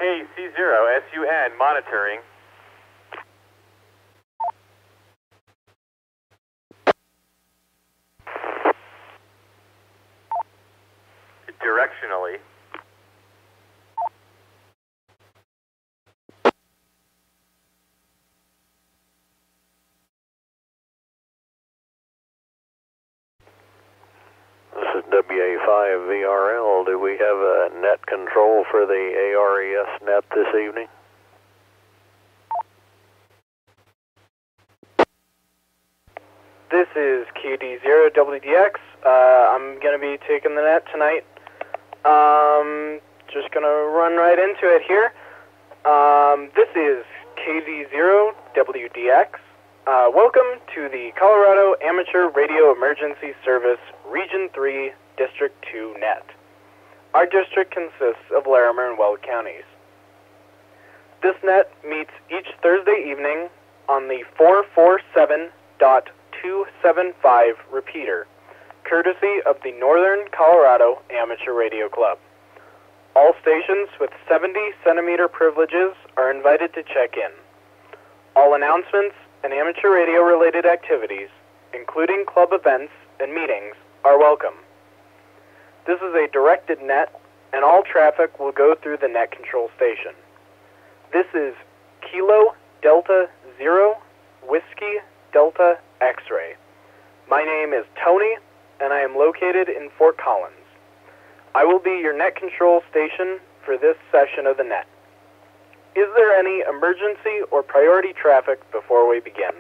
KC0SUN monitoring. Directionally. This is WA5 VRL. Do we have a net control for the ARES net this evening? This is QD0WDX. I'm going to be taking the net tonight. Just going to run right into it here. This is KD0WDX. Welcome to the Colorado Amateur Radio Emergency Service Region 3 District 2 net. Our district consists of Larimer and Weld counties. This net meets each Thursday evening on the 447.275 repeater, courtesy of the Northern Colorado Amateur Radio Club. All stations with 70-centimeter privileges are invited to check in. All announcements and amateur radio-related activities, including club events and meetings, are welcome. This is a directed net, and all traffic will go through the net control station. This is Kilo Delta Zero Whiskey Delta X-Ray. My name is Tony, and I am located in Fort Collins. I will be your net control station for this session of the net. Is there any emergency or priority traffic before we begin?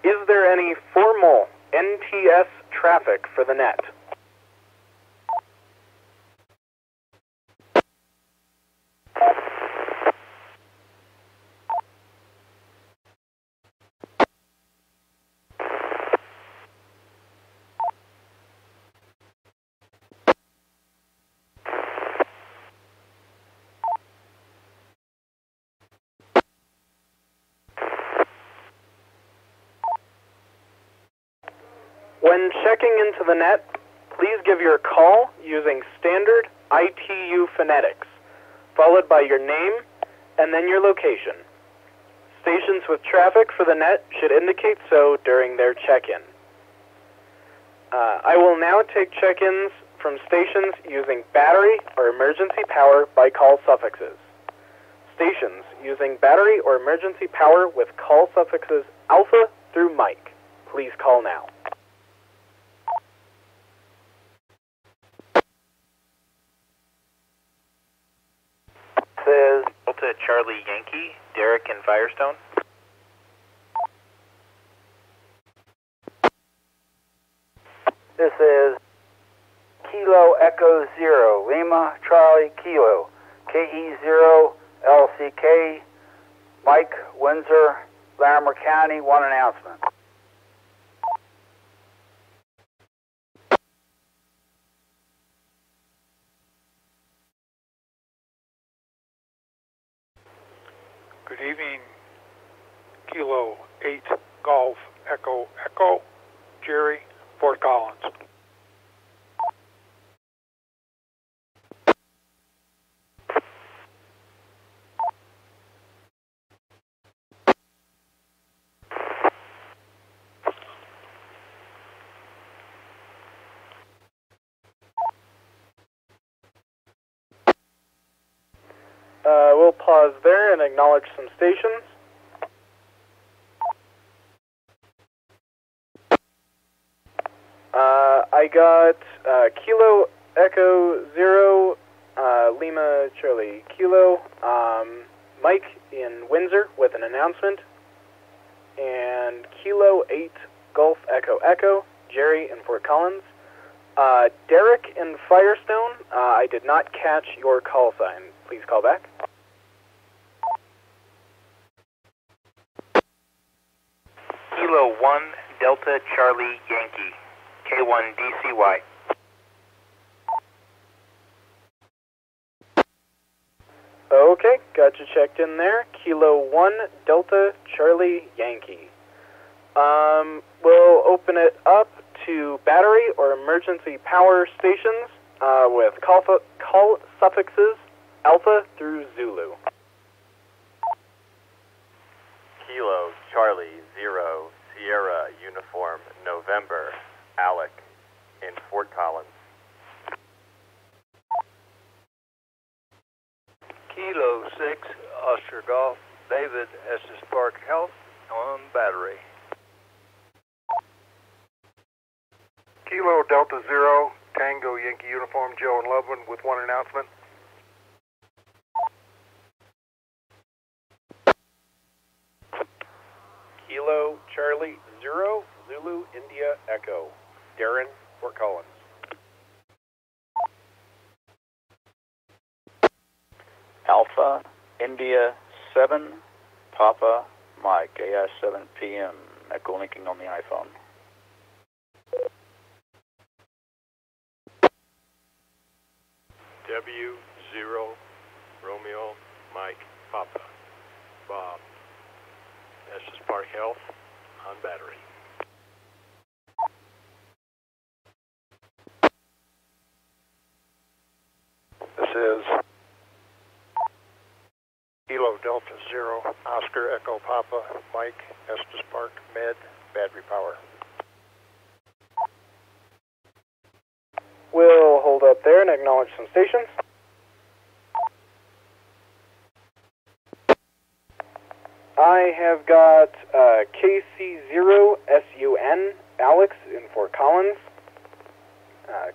Is there any formal NTS traffic for the net? When checking into the net, please give your call using standard ITU phonetics, followed by your name and then your location. Stations with traffic for the net should indicate so during their check-in. I will now take check-ins from stations using battery or emergency power by call suffixes. Stations using battery or emergency power with call suffixes alpha through Mike. Please call now. Says Delta Charlie Yankee, Derek in Firestone. This is Kilo Echo Zero, Lima Charlie Kilo, KE0 LCK, Mike Windsor, Larimer County, one announcement. Good evening, Kilo 8 Golf Echo Echo, Jerry, Fort Collins. We'll pause there and acknowledge some stations. I got Kilo Echo Zero, Lima Charlie Kilo, Mike in Windsor with an announcement, and Kilo 8 Golf Echo Echo, Jerry in Fort Collins. Derek in Firestone, I did not catch your call sign. Please call back. Kilo 1 Delta Charlie Yankee, K1 DCY. Okay, got you checked in there. Kilo 1 Delta Charlie Yankee. We'll open it up to battery or emergency power stations with call suffixes Alpha through Zulu. Kilo Charlie 0 Sierra Uniform November Alec in Fort Collins. Kilo 6 Oscar Golf David Estes Park Health on battery. Kilo Delta 0 Tango Yankee Uniform Joe and Loveland with one announcement. Kilo Charlie 0 Zulu India Echo Darren, Fort Collins. Alpha India 7 Papa Mike AS 7 PM Echolinking on the iPhone. W0 Romeo Mike Papa Bob Estes Park Health on battery. This is Kilo Delta 0 Oscar Echo Papa Mike Estes Park Med Battery Power. We'll hold up there and acknowledge some stations. I have got KC0SUN Alex in Fort Collins,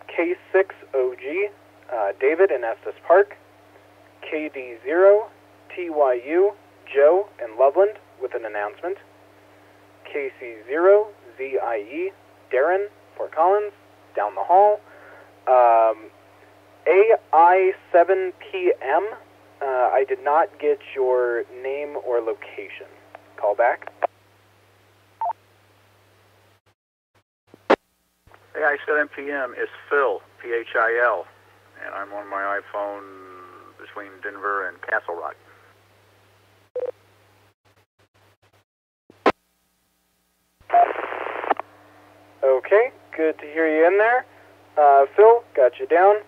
K6OG David in Estes Park, KD0 TYU Joe in Loveland with an announcement, KC0 ZIE Darren, Fort Collins, down the hall, AI7PM, I did not get your name or location. Call back. AI7PM is Phil, PHIL, and I'm on my iPhone between Denver and Castle Rock. Okay, good to hear you in there. Phil, got you down.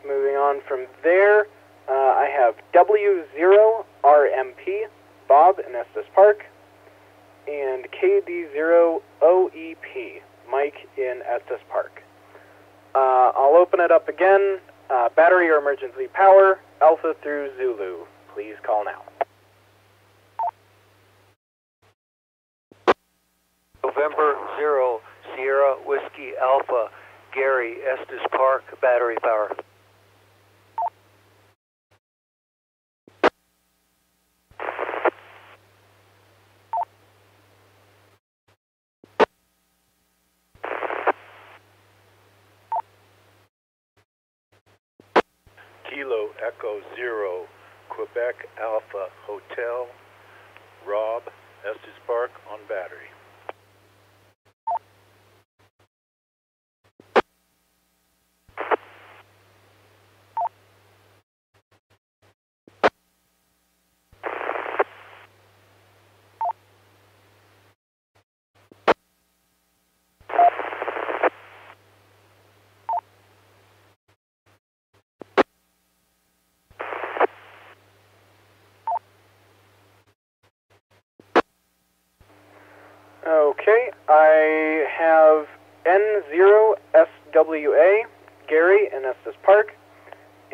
Moving on from there, I have W0RMP, Bob in Estes Park, and KD0OEP, Mike in Estes Park. I'll open it up again. Battery or emergency power, Alpha through Zulu. Please call now. November 0 Sierra Whiskey Alpha Gary Estes Park Battery Power. Kilo Echo 0 Quebec Alpha Hotel Rob Estes Park on battery. Okay, I have N0SWA, Gary in Estes Park,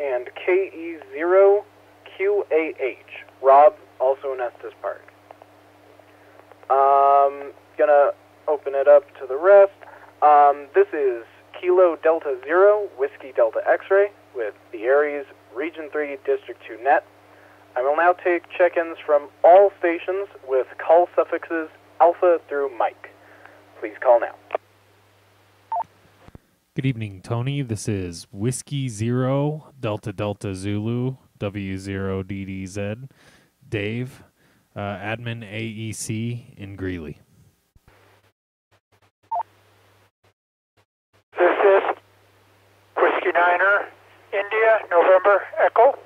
and KE0QAH, Rob, also in Estes Park. Gonna open it up to the rest. This is Kilo Delta 0, Whiskey Delta X-Ray, with the ARES Region 3 District 2 net. I will now take check-ins from all stations with call suffixes Alpha through Mike. Please call now. Good evening, Tony. This is Whiskey 0, Delta Delta Zulu, W0DDZ, Dave, admin AEC in Greeley. This is Whiskey 9er, India, November, Echo,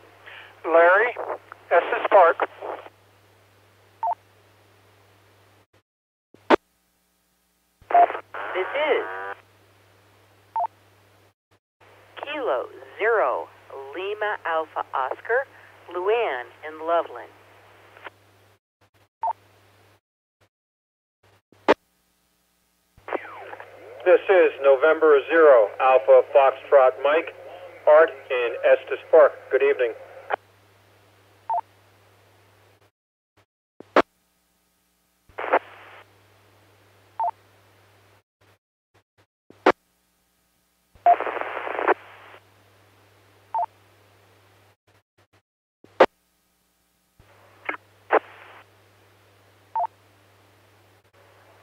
Larry, Estes Park. This is Kilo 0 Lima Alpha Oscar, Luann in Loveland. This is November 0 Alpha Foxtrot Mike, Art in Estes Park. Good evening.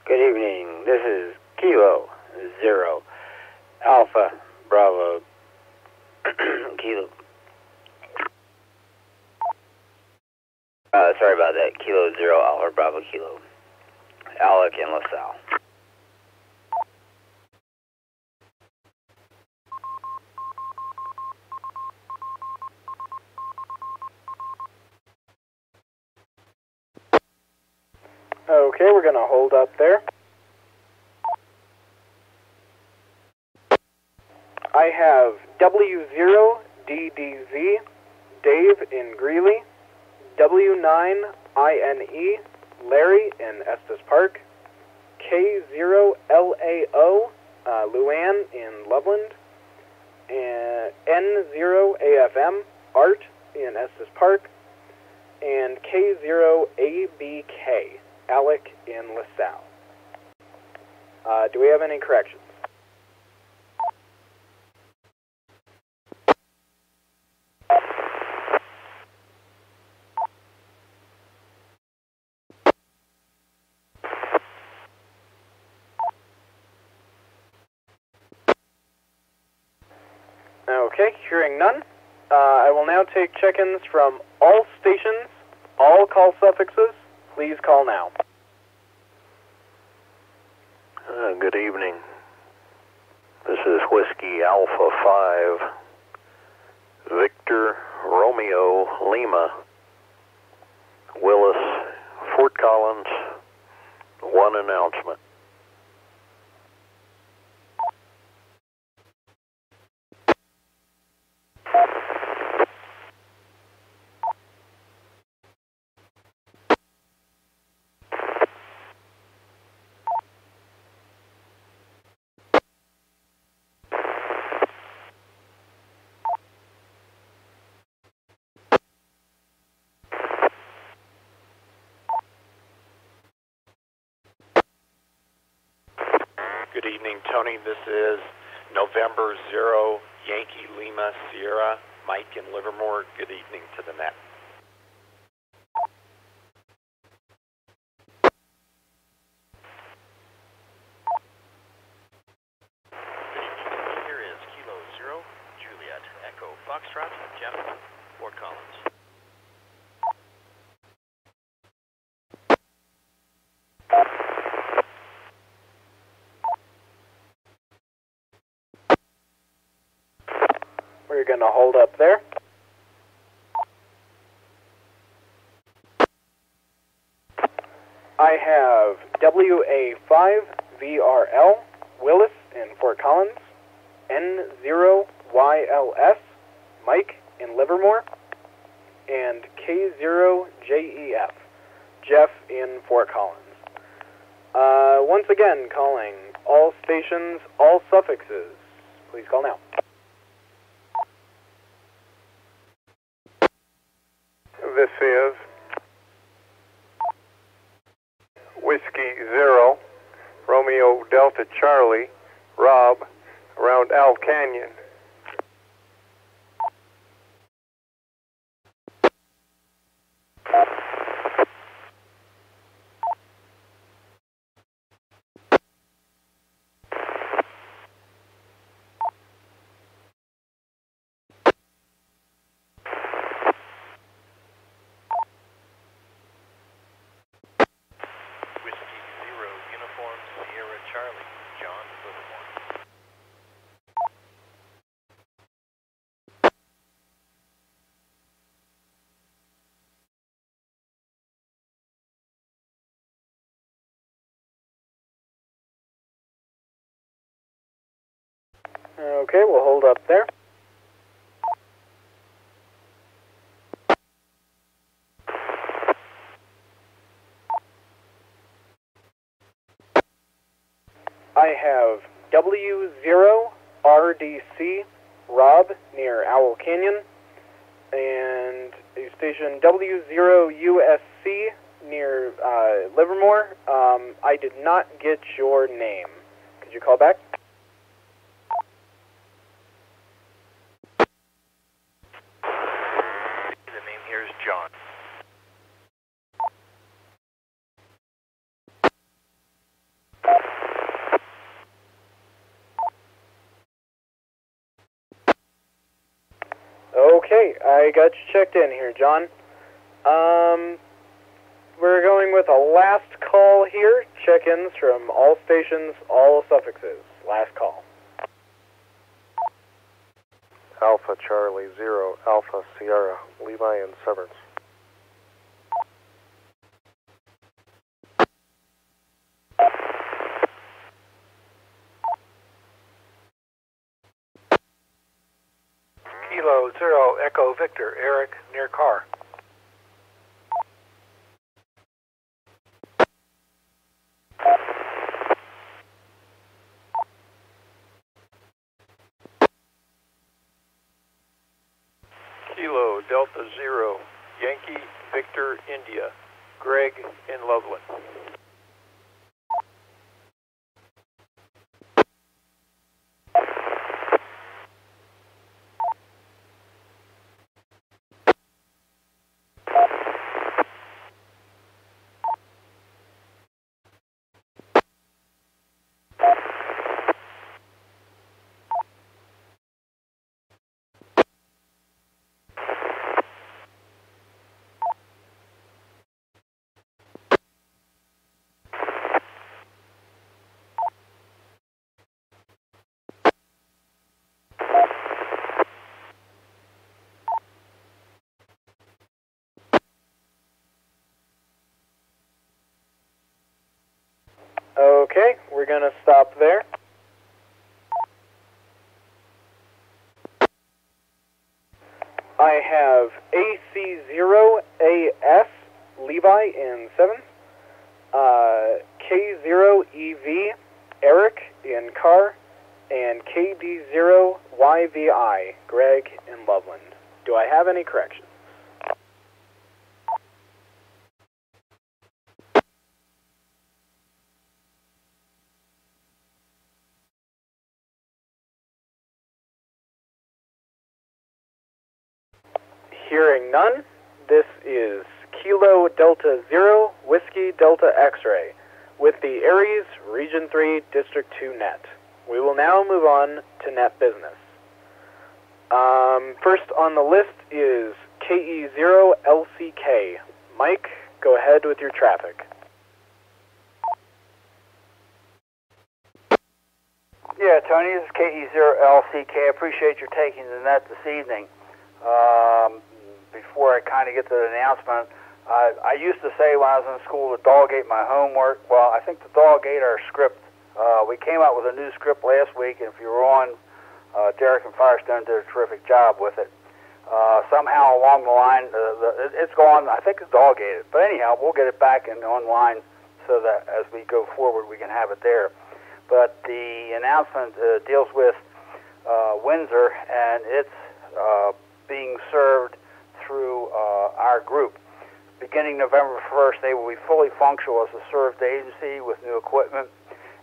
Good evening. This is Kilo 0 Alpha Bravo Kilo. Sorry about that. Kilo 0 Alpha Bravo Kilo. Alec in LaSalle. Okay, we're going to hold up there. I have W0DDZ, Dave in Greeley, W9INE, Larry in Estes Park, K0LAO, Luann in Loveland, and N0AFM, Art in Estes Park, and K0ABK, Alec in LaSalle. Do we have any corrections? Okay, hearing none, I will now take check-ins from all stations, all call suffixes. Please call now. Good evening. This is Whiskey Alpha 5, Victor Romeo Lima, Willis, Fort Collins, one announcement. Good evening, Tony. This is November 0 Yankee Lima Sierra, Mike in Livermore. Good evening to the net. Here is Kilo 0 Juliet Echo Foxtrot, Jeff, Fort Collins. We're going to hold up there. I have WA5VRL, Willis in Fort Collins, N0YLS, Mike in Livermore, and K0JEF, Jeff in Fort Collins. Once again, calling all stations, all suffixes. Please call now. This is Whiskey 0, Romeo Delta Charlie, Rob, around Owl Canyon. Okay, we'll hold up there. I have W0RDC, Rob, near Owl Canyon, and a station W0USC near Livermore. I did not get your name. Could you call back? The name here is John. Okay, I got you checked in here, John. We're going with a last call here. Check-ins from all stations, all suffixes. Last call. Alpha Charlie 0, Alpha Sierra, Levi and Severance. Kilo 0, Echo Victor, Eric, near car. Kilo Delta 0, Yankee Victor India, Greg in Loveland. Okay, we're going to stop there. I have AC0AS, Levi in 7, K0EV, Eric in car, and KD0YVI, Greg in Loveland. Do I have any corrections? Hearing none, this is Kilo Delta 0, Whiskey Delta X-Ray, with the ARES Region 3 District 2 net. We will now move on to net business. First on the list is KE0LCK. Mike, go ahead with your traffic. Yeah, Tony, this is KE0LCK. I appreciate your taking the net this evening. Before I kind of get to the announcement, I used to say when I was in school to dog ate my homework. Well, I think to dog ate our script. We came out with a new script last week, and if you were on, Derek and Firestone did a terrific job with it. Somehow along the line, it's gone. I think it's dog ate it. But anyhow, we'll get it back and online so that as we go forward, we can have it there. But the announcement deals with Windsor, and it's being served through our group. Beginning November 1st, they will be fully functional as a served agency with new equipment,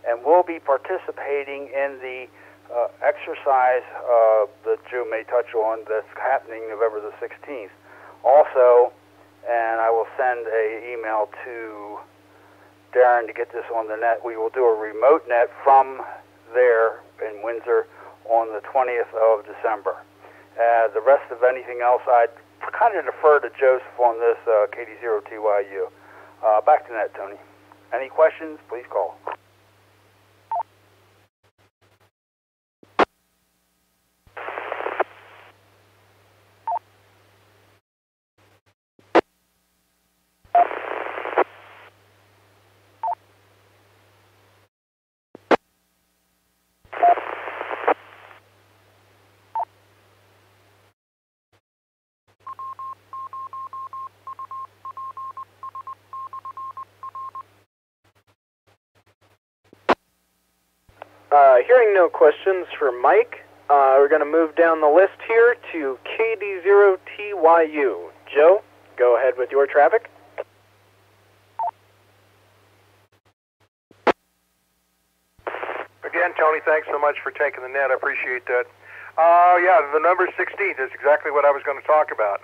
and will be participating in the exercise that Joe may touch on that's happening November the 16th. Also, and I will send an email to Darren to get this on the net, we will do a remote net from there in Windsor on the 20th of December. The rest of anything else, I'd kind of defer to Joseph on this KD0TYU. Back to net, Tony. Any questions, please call. Hearing no questions for Mike, we're going to move down the list here to KD0TYU. Joe, go ahead with your traffic. Again, Tony, thanks so much for taking the net. I appreciate that. Yeah, the number 16 is exactly what I was going to talk about.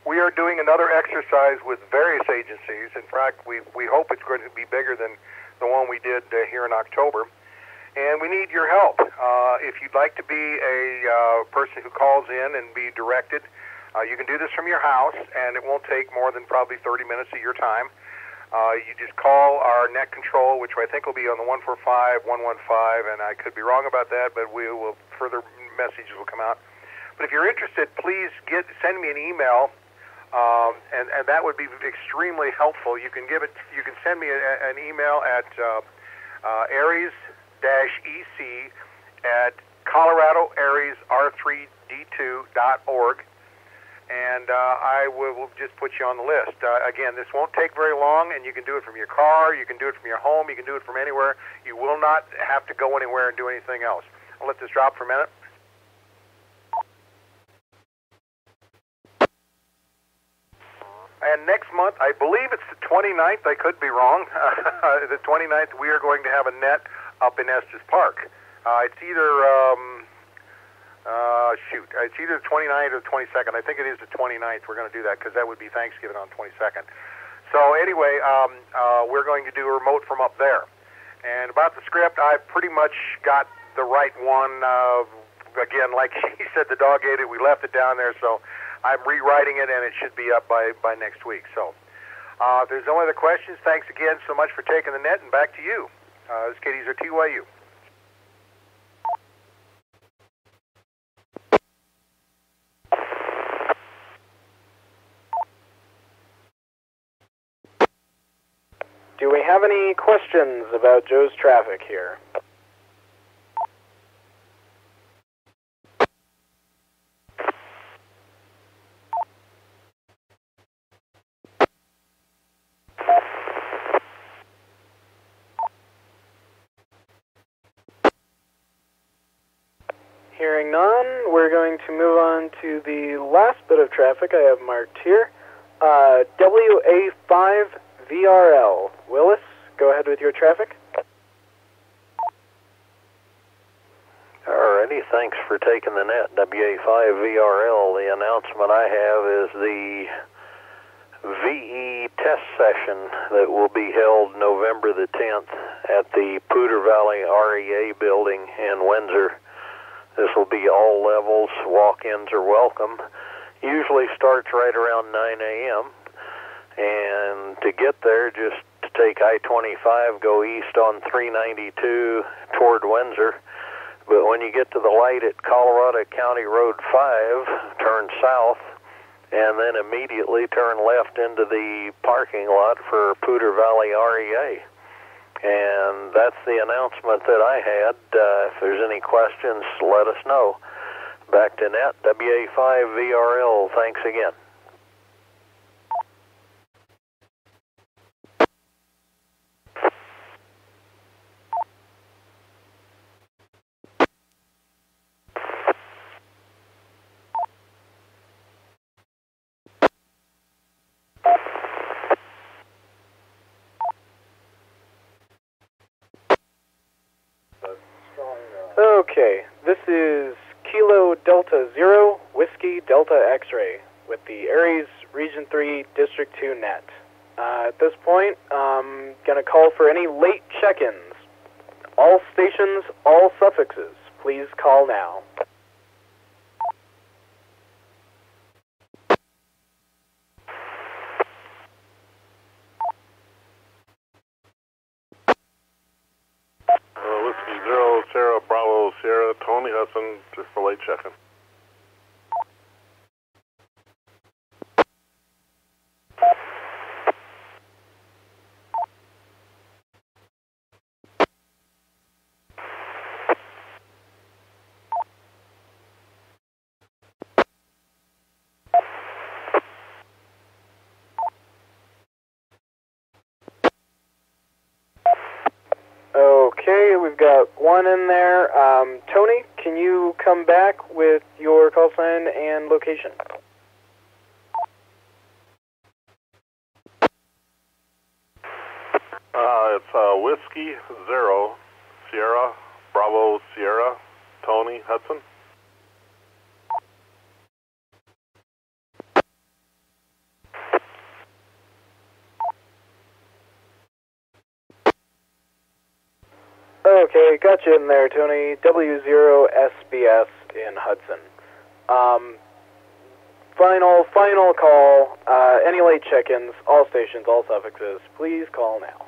We are doing another exercise with various agencies. In fact, we hope it's going to be bigger than the one we did here in October. And we need your help. If you'd like to be a person who calls in and be directed, you can do this from your house, and it won't take more than probably 30 minutes of your time. You just call our net control, which I think will be on the 145-115, and I could be wrong about that, but we will further messages will come out. But if you're interested, please send me an email, and that would be extremely helpful. You can send me an email at ARES-EC at ColoradoARES-R3D2.org. And I will just put you on the list. Again, this won't take very long, and you can do it from your car, you can do it from your home, you can do it from anywhere. You will not have to go anywhere and do anything else. I'll let this drop for a minute. And next month, I believe it's the 29th, I could be wrong, the 29th, we are going to have a net up in Estes Park. It's either... it's either the 29th or the 22nd. I think it is the 29th. We're going to do that because that would be Thanksgiving on the 22nd. So anyway, we're going to do a remote from up there. And about the script, I pretty much got the right one. Again, like he said, the dog ate it. We left it down there, so I'm rewriting it, and it should be up by next week. So if there's no other questions, thanks again so much for taking the net, and back to you. This is KD0TYU. Do we have any questions about Joe's traffic here? Hearing none, we're going to move on to the last bit of traffic I have marked here. WA5 VRL. Willis, go ahead with your traffic. Alrighty, thanks for taking the net. WA5VRL, the announcement I have is the VE test session that will be held November the 10th at the Poudre Valley REA building in Windsor. This will be all levels, walk-ins are welcome. Usually starts right around 9 a.m. And to get there, just to take I-25, go east on 392 toward Windsor. But when you get to the light at Colorado County Road 5, turn south, and then immediately turn left into the parking lot for Poudre Valley REA. And that's the announcement that I had. If there's any questions, let us know. Back to net, WA5VRL, thanks again. Okay, this is Kilo Delta Zero, Whiskey Delta X-Ray with the ARES Region 3 District 2 net. At this point, I'm going to call for any late check-ins. All stations, all suffixes. Please call now. Whiskey 0, Sierra Bravo, Sierra, Tony Hudson, just for late checking. Okay. Okay, we've got one in there. Tony, can you come back with your call sign and location? It's Whiskey 0, Sierra, Bravo, Sierra, Tony, Hudson. Okay, got you in there, Tony. W0SBS in Hudson. Final call. Any late check-ins, all stations, all suffixes, please call now.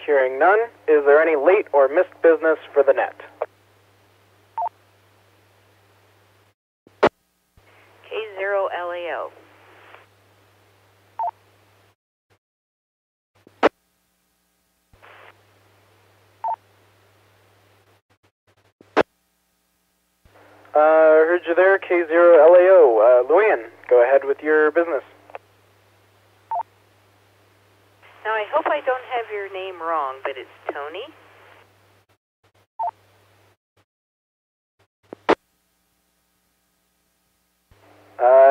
Hearing none, is there any late or missed business for the net? K0LAO. Heard you there, K0LAO. Luann, go ahead with your business. Now, I hope I don't have your name wrong, but it's Tony?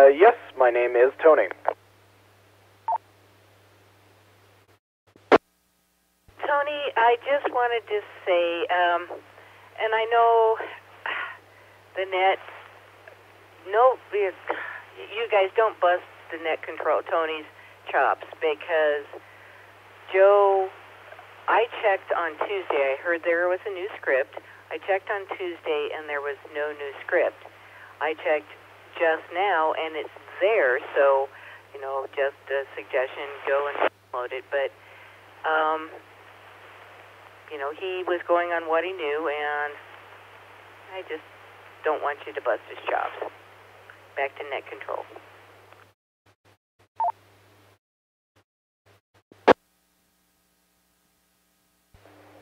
Yes, my name is Tony. Tony, I just wanted to say, and I know the net, you guys don't bust the net control, Tony's chops, because Joe, I checked on Tuesday. I heard there was a new script. I checked on Tuesday, and there was no new script. I checked just now, and it's there, so, just a suggestion, go and download it. But, he was going on what he knew, and I just don't want you to bust his chops. Back to net control.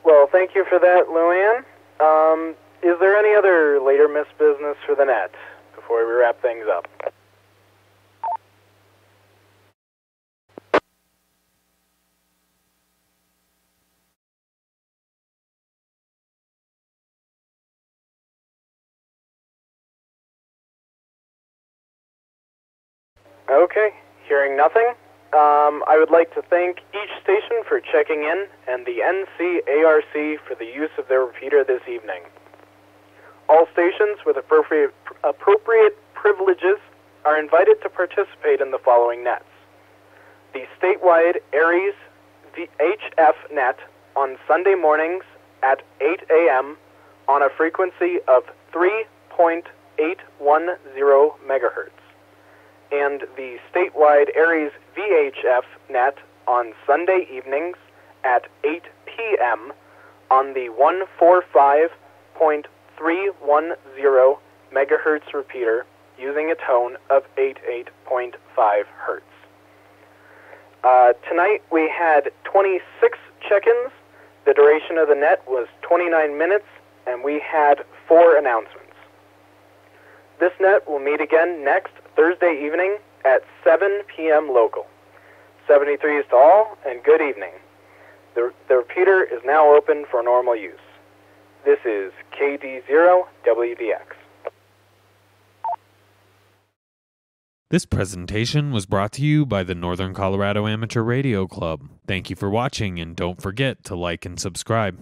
Well, thank you for that, Luann. Is there any other later missed business for the net before we wrap things up? Okay, hearing nothing. I would like to thank each station for checking in and the NCARC for the use of their repeater this evening. All stations with appropriate privileges are invited to participate in the following nets. The statewide ARES VHF net on Sunday mornings at 8 a.m. on a frequency of 3.810 megahertz. And the statewide ARES VHF net on Sunday evenings at 8 p.m. on the 145.310 megahertz repeater using a tone of 88.5 hertz. Tonight we had 26 check-ins. The duration of the net was 29 minutes, and we had 4 announcements. This net will meet again next Thursday evening at 7 p.m. local. 73s to all, and good evening. The repeater is now open for normal use. This is KD0WDX. This presentation was brought to you by the Northern Colorado Amateur Radio Club. Thank you for watching, and don't forget to like and subscribe.